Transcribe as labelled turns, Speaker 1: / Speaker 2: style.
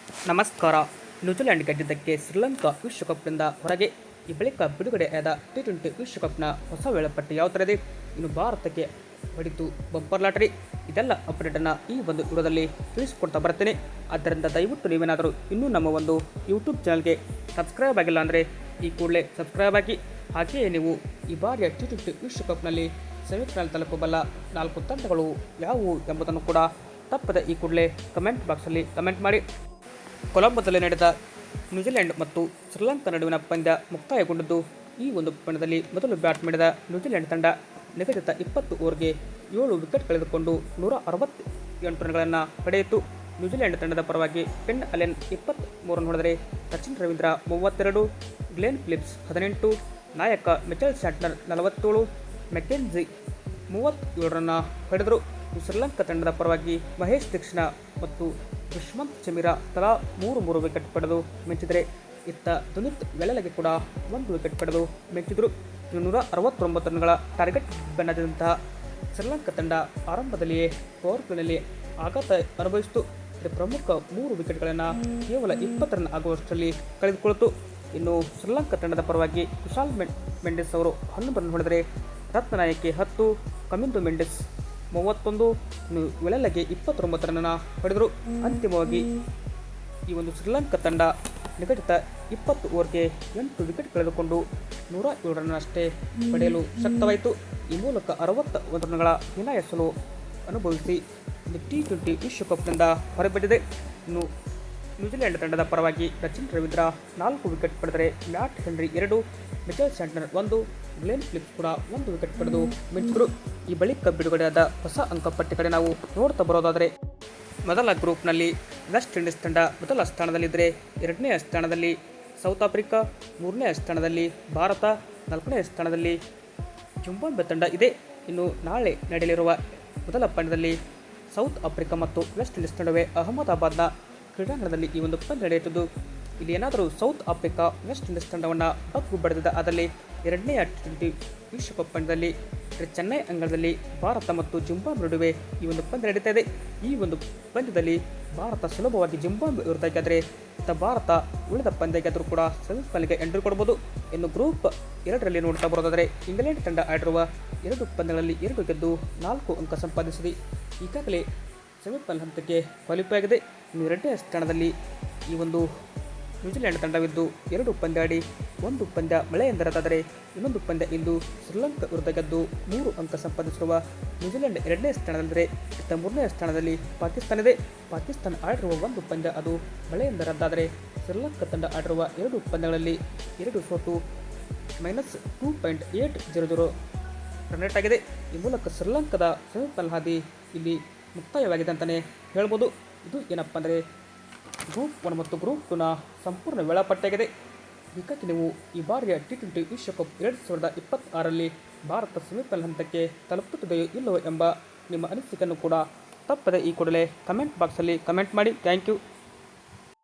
Speaker 1: ನಮಸ್ಕಾರ. ನ್ಯೂಜಿಲೆಂಡ್ ಗೆದ್ದಿದ್ದಕ್ಕೆ ಶ್ರೀಲಂಕಾ ವಿಶ್ವಕಪ್ನಿಂದ ಹೊರಗೆ. ಈ ಬಳಿಕ ಬಿಡುಗಡೆಯಾದ ಟಿ20 ವಿಶ್ವಕಪ್ನ ಹೊಸ ವೇಳಾಪಟ್ಟಿ ಯಾವ ಥರ ಇದೆ, ಇನ್ನು ಭಾರತಕ್ಕೆ ಹೊಡಿತು ಬಂಪರ್ ಲಾಟರಿ, ಇದೆಲ್ಲ ಅಪ್ಡೇಟನ್ನು ಈ ಒಂದು ವಿಡಿಯೋದಲ್ಲಿ ತಿಳಿಸಿಕೊಡ್ತಾ ಬರ್ತೀನಿ. ಆದ್ದರಿಂದ ದಯವಿಟ್ಟು ನೀವೇನಾದರೂ ಇನ್ನೂ ನಮ್ಮ ಒಂದು ಯೂಟ್ಯೂಬ್ ಚಾನಲ್ಗೆ ಸಬ್ಸ್ಕ್ರೈಬ್ ಆಗಿಲ್ಲ ಅಂದರೆ ಈ ಕೂಡಲೇ ಸಬ್ಸ್ಕ್ರೈಬ್ ಆಗಿ. ಹಾಗೆಯೇ ನೀವು ಈ ಬಾರಿಯ ಟಿ20 ವಿಶ್ವಕಪ್ನಲ್ಲಿ ಸೆಮಿಫೈನಲ್ ತಲುಪಬಲ್ಲ 4 ತಂಡಗಳು ಯಾವುವು ಎಂಬುದನ್ನು ಕೂಡ ತಪ್ಪದೆ ಈ ಕೂಡಲೇ ಕಮೆಂಟ್ ಬಾಕ್ಸಲ್ಲಿ ಕಮೆಂಟ್ ಮಾಡಿ. ಕೊಲಂಬೋದಲ್ಲಿ ನಡೆದ ನ್ಯೂಜಿಲೆಂಡ್ ಮತ್ತು ಶ್ರೀಲಂಕಾ ನಡುವಿನ ಪಂದ್ಯ ಮುಕ್ತಾಯಗೊಂಡಿದ್ದು, ಈ ಒಂದು ಪಂದ್ಯದಲ್ಲಿ ಮೊದಲು ಬ್ಯಾಟ್ ಮಾಡಿದ ನ್ಯೂಜಿಲೆಂಡ್ ತಂಡ ನಿಗದಿತ 20 ಓವರ್ಗೆ 7 ವಿಕೆಟ್ ಕಳೆದುಕೊಂಡು 168 ರನ್ಗಳನ್ನು ಪಡೆಯಿತು. ನ್ಯೂಜಿಲೆಂಡ್ ತಂಡದ ಪರವಾಗಿ ಪೆನ್ ಅಲೆನ್ 23 ರನ್ ಹೊಡೆದರೆ ಸಚಿನ್ ರವೀಂದ್ರ 32, ಗ್ಲೆನ್ ಫಿಲಿಪ್ಸ್ 18, ನಾಯಕ ಮಿಚೆಲ್ ಸ್ಯಾಂಟ್ನರ್ 47, ಮೆಕೆಂಜಿ 37 ರನ್ ಪಡೆದರು. ಶ್ರೀಲಂಕಾ ತಂಡದ ಪರವಾಗಿ ಮಹೇಶ್ ದೀಕ್ಷಿತ್ ಮತ್ತು ದುಷ್ಮಂತ್ ಚಮೀರಾ ತಲಾ 3 ವಿಕೆಟ್ ಪಡೆದು ಮಿಂಚಿದರೆ, ಇತ್ತ ದುನಿತ್ ವೆಲಲೆಗೆ ಕೂಡ 1 ವಿಕೆಟ್ ಪಡೆದು ಮಿಂಚಿದರು. 169 ರನ್ಗಳ ಟಾರ್ಗೆಟ್ ಬೆನ್ನದಂತಹ ಶ್ರೀಲಂಕಾ ತಂಡ ಆರಂಭದಲ್ಲಿಯೇ ಪವರ್ ಪ್ಲೇನಲ್ಲಿ ಆಘಾತ ಅನುಭವಿಸಿತು. ಪ್ರಮುಖ 3 ವಿಕೆಟ್ಗಳನ್ನು ಕೇವಲ 20 ರನ್ ಆಗುವಷ್ಟರಲ್ಲಿ ಕಳೆದುಕೊಳ್ಳಿತು. ಇನ್ನು ಶ್ರೀಲಂಕಾ ತಂಡದ ಪರವಾಗಿ ಕುಶಾಲ್ ಮೆಂಡಿಸ್ ಅವರು 11 ರನ್ ಹೊಡೆದರೆ ರತ್ನನಾಯಕಿ 10, ಕಮಿಂದು ಮೆಂಡಿಸ್ 31, ವೆಲಲೆಗೆ 29 ರನ್ನ ಪಡೆದರು. ಅಂತಿಮವಾಗಿ ಈ ಒಂದು ಶ್ರೀಲಂಕಾ ತಂಡ ನಿಗದಿತ 20 ಓವರ್ಗೆ 8 ವಿಕೆಟ್ ಕಳೆದುಕೊಂಡು 107 ರನ್ ಅಷ್ಟೇ ಪಡೆಯಲು ಶಕ್ತವಾಯಿತು. ಈ ಮೂಲಕ 61 ರನ್ಗಳ ಹೀನಾಯ ಸೋಲು ಅನುಭವಿಸಿ ಟಿ20 ವಿಶ್ವಕಪ್ನಿಂದ ಹೊರಬಿದ್ದಿದೆ. ಇನ್ನು ನ್ಯೂಜಿಲೆಂಡ್ ತಂಡದ ಪರವಾಗಿ ಸಚಿನ್ ರವೀಂದ್ರ 4 ವಿಕೆಟ್ ಪಡೆದರೆ Matt Henry 2, Mitchell Santner 1, Glenn Phillips ಕೂಡ 1 ವಿಕೆಟ್ ಪಡೆದು ಮಿಂಚಿದರು. ಈ ಬಳಿಕ ಬಿಡುಗಡೆಯಾದ ಹೊಸ ಅಂಕಪಟ್ಟಿ ಕಡೆ ನಾವು ನೋಡ್ತಾ ಬರೋದಾದರೆ, ಮೊದಲ ಗ್ರೂಪ್ನಲ್ಲಿ ವೆಸ್ಟ್ ಇಂಡೀಸ್ ತಂಡ ಮೊದಲ ಸ್ಥಾನದಲ್ಲಿದ್ದರೆ, ಎರಡನೇ ಸ್ಥಾನದಲ್ಲಿ ಸೌತ್ ಆಫ್ರಿಕಾ, ಮೂರನೇ ಸ್ಥಾನದಲ್ಲಿ ಭಾರತ, 4ನೇ ಸ್ಥಾನದಲ್ಲಿ ಜಿಂಬಾಬ್ವೆ ತಂಡ ಇದೆ. ಇನ್ನು ನಾಳೆ ನಡೆಯಲಿರುವ ಮೊದಲ ಪಂದ್ಯದಲ್ಲಿ ಸೌತ್ ಆಫ್ರಿಕಾ ಮತ್ತು ವೆಸ್ಟ್ ಇಂಡೀಸ್ ನಡುವೆ ಅಹಮದಾಬಾದ್ನ ಕ್ರೀಡಾಂಗಣದಲ್ಲಿ ಈ ಒಂದು ಪಂದ್ಯ ನಡೆಯುತ್ತಿದ್ದು, ಇಲ್ಲಿ ಏನಾದರೂ ಸೌತ್ ಆಫ್ರಿಕಾ ವೆಸ್ಟ್ ಇಂಡೀಸ್ ತಂಡವನ್ನು ಬಗ್ಗು ಬಡಿದ ಅದರಲ್ಲಿ ಎರಡನೇ ಟಿ20 ವಿಶ್ವಕಪ್ ಪಂದ್ಯದಲ್ಲಿ ಚೆನ್ನೈ ಅಂಗಳದಲ್ಲಿ ಭಾರತ ಮತ್ತು ಜಿಂಬಾಬ್ವೆ ನಡುವೆ ಈ ಒಂದು ಪಂದ್ಯ ನಡೀತಾ ಇದೆ. ಈ ಒಂದು ಪಂದ್ಯದಲ್ಲಿ ಭಾರತ ಸುಲಭವಾಗಿ ಜಿಂಬಾಬ್ವೆ ವಿರುದ್ಧ ಗೆದ್ದರೆ, ಭಾರತ ಉಳಿದ ಪಂದ್ಯ ಗೆದ್ದರೂ ಕೂಡ ಸೆಮಿಫೈನಲ್ಗೆ ಎಂಟ್ರಿ ಕೊಡಬಹುದು. ಇನ್ನು ಗ್ರೂಪ್ 2ರಲ್ಲಿ ನೋಡ್ತಾ ಬರೋದಾದರೆ, ಇಂಗ್ಲೆಂಡ್ ತಂಡ ಆಡಿರುವ 2 ಪಂದ್ಯಗಳಲ್ಲಿ 2 ಗೆದ್ದು 4 ಅಂಕ ಸಂಪಾದಿಸಿದೆ. ಈಗಾಗಲೇ ಸೆಮಿಫೈನಲ್ ಹಂತಕ್ಕೆ ಕ್ವಾಲಿಫೈ ಆಗಿದೆ. ಇನ್ನು ಎರಡನೇ ಸ್ಥಾನದಲ್ಲಿ ಈ ಒಂದು ನ್ಯೂಜಿಲೆಂಡ್ ತಂಡವಿದ್ದು 2 ಪಂದ್ಯ ಆಡಿ 1 ಪಂದ್ಯ ಮಳೆಯಿಂದರದಾದರೆ, ಇನ್ನೊಂದು ಪಂದ್ಯ ಇಂದು ಶ್ರೀಲಂಕಾ ವಿರುದ್ಧ ಗೆದ್ದು 3 ಅಂಕ ಸಂಪಾದಿಸಿರುವ ನ್ಯೂಜಿಲೆಂಡ್ 2ನೇ ಸ್ಥಾನದಲ್ಲಿದ್ದರೆ, ಇತ್ತ 3ನೇ ಸ್ಥಾನದಲ್ಲಿ ಪಾಕಿಸ್ತಾನ ಇದೆ. ಪಾಕಿಸ್ತಾನ ಆಡಿರುವ 1 ಪಂದ್ಯ ಅದು ಮಳೆಯಿಂದ ರದ್ದಾದರೆ, ಶ್ರೀಲಂಕಾ ತಂಡ ಆಡಿರುವ 2 ಪಂದ್ಯಗಳಲ್ಲಿ 2 ಸೋತು -2.800 ರನ್ ರೇಟ್ ಆಗಿದೆ. ಈ ಮೂಲಕ ಶ್ರೀಲಂಕಾದ ಸೆಮಿಫೈನಲ್ ಹಾದಿ ಇಲ್ಲಿ ಮುಕ್ತಾಯವಾಗಿದೆ ಅಂತಲೇ ಹೇಳ್ಬೋದು. ಇದು ಏನಪ್ಪ ಅಂದರೆ ಗ್ರೂಪ್ 1 ಮತ್ತು ಗ್ರೂಪ್ 2ನ ಸಂಪೂರ್ಣ ವೇಳಾಪಟ್ಟಿಯಾಗಿದೆ. ಹೀಗಾಗಿ ನೀವು ಈ ಬಾರಿಯ ಟಿ20 ವಿಶ್ವಕಪ್ 2026ರಲ್ಲಿ ಭಾರತ ಸೆಮಿಫೈನಲ್ ಹಂತಕ್ಕೆ ತಲುಪುತ್ತದೆಯೋ ಇಲ್ಲವೋ ಎಂಬ ನಿಮ್ಮ ಅನಿಸಿಕೆಯನ್ನು ಕೂಡ ತಪ್ಪದೆ ಈ ಕೂಡಲೇ ಕಮೆಂಟ್ ಬಾಕ್ಸಲ್ಲಿ ಕಮೆಂಟ್ ಮಾಡಿ. Thank you.